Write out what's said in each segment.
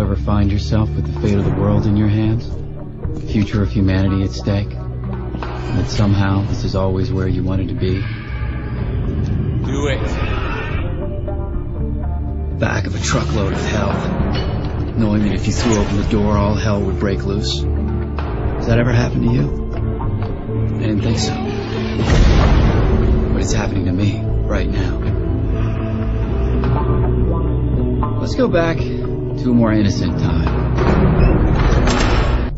ever find yourself with the fate of the world in your hands? The future of humanity at stake? And that somehow this is always where you wanted to be? Do it. Back of a truckload of hell. Knowing that if you threw open the door, all hell would break loose. Has that ever happened to you? I didn't think so. But it's happening to me, right now. Let's go back to a more innocent time.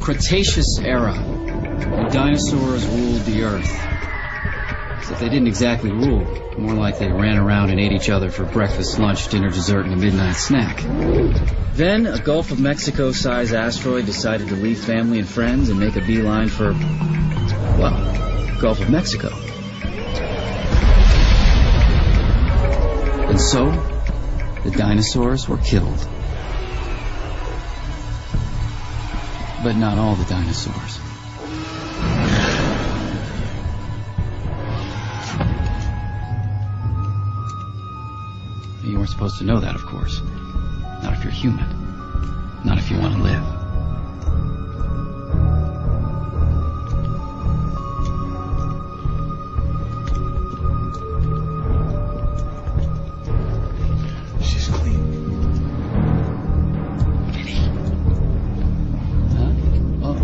Cretaceous era. The dinosaurs ruled the earth. Except they didn't exactly rule. More like they ran around and ate each other for breakfast, lunch, dinner, dessert, and a midnight snack. Then, a Gulf of Mexico-sized asteroid decided to leave family and friends and make a beeline for, well, Gulf of Mexico. And so, the dinosaurs were killed. But not all the dinosaurs. You weren't supposed to know that, of course. Not if you're human. Not if you want to live. She's clean. Kitty. Huh? Oh.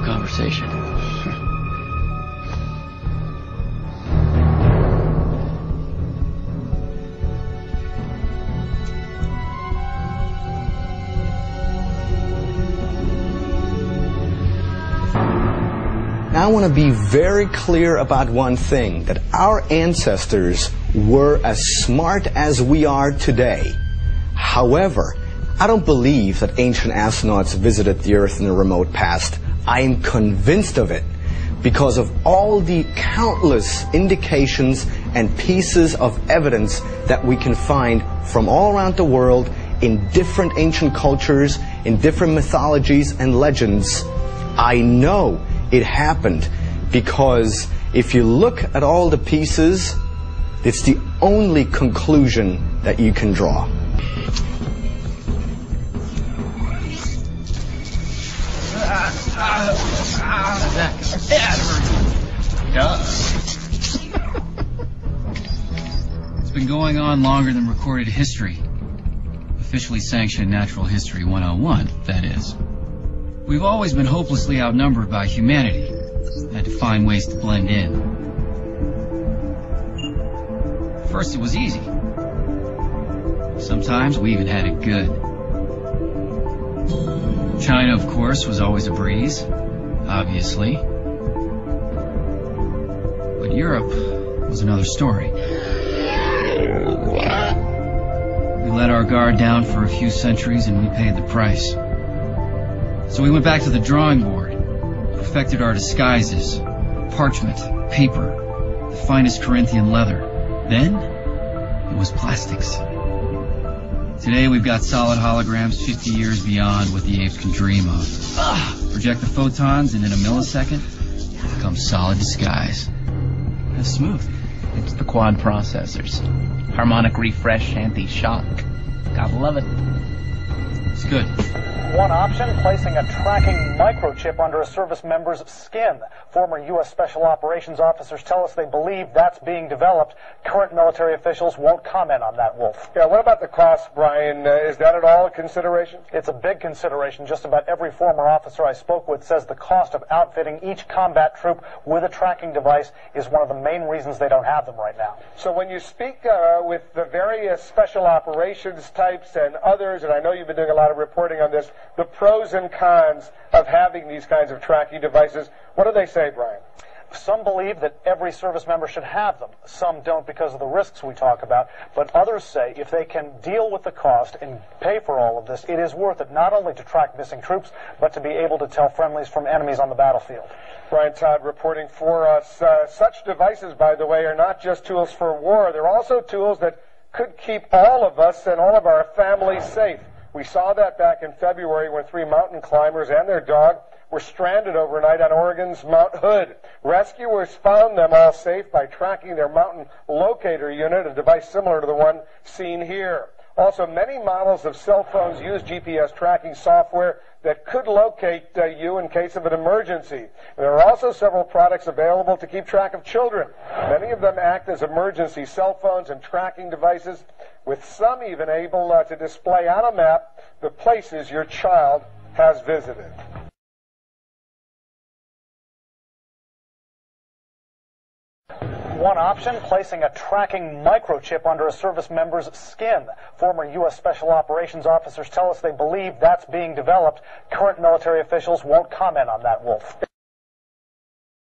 Conversation. Now I want to be very clear about one thing, that our ancestors were as smart as we are today. However, I don't believe that ancient astronauts visited the Earth in the remote past. I am convinced of it because of all the countless indications and pieces of evidence that we can find from all around the world in different ancient cultures, in different mythologies and legends. I know it happened because if you look at all the pieces, it's the only conclusion that you can draw. It's been going on longer than recorded history. Officially sanctioned Natural History 101, that is. We've always been hopelessly outnumbered by humanity. Had to find ways to blend in. First it was easy. Sometimes we even had it good. China, of course, was always a breeze, obviously. But Europe was another story. We let our guard down for a few centuries and we paid the price. So we went back to the drawing board, perfected our disguises, parchment, paper, the finest Corinthian leather. Then, it was plastics. Today we've got solid holograms 50 years beyond what the apes can dream of. Project the photons and in a millisecond, it becomes solid disguise. That's smooth. It's the quad processors. Harmonic refresh, anti-shock. Gotta love it. It's good. One option, placing a tracking microchip under a service member's skin. Former U.S. Special Operations officers tell us they believe that's being developed. Current military officials won't comment on that, Wolf. Yeah, what about the cost, Brian? Is that at all a consideration? It's a big consideration. Just about every former officer I spoke with says the cost of outfitting each combat troop with a tracking device is one of the main reasons they don't have them right now. So when you speak with the various special operations types and others, and I know you've been doing a lot of reporting on this, the pros and cons of having these kinds of tracking devices, what do they say, Brian? Some believe that every service member should have them. Some don't because of the risks we talk about. But others say if they can deal with the cost and pay for all of this, it is worth it not only to track missing troops, but to be able to tell friendlies from enemies on the battlefield. Brian Todd reporting for us. Such devices, by the way, are not just tools for war. They're also tools that could keep all of us and all of our families safe. We saw that back in February when 3 mountain climbers and their dog were stranded overnight on Oregon's Mount Hood. Rescuers found them all safe by tracking their mountain locator unit, a device similar to the one seen here. Also, many models of cell phones use GPS tracking software that could locate you in case of an emergency. There are also several products available to keep track of children. Many of them act as emergency cell phones and tracking devices, with some even able to display on a map the places your child has visited. One option, placing a tracking microchip under a service member's skin. Former U.S. Special Operations officers tell us they believe that's being developed. Current military officials won't comment on that, Wolf.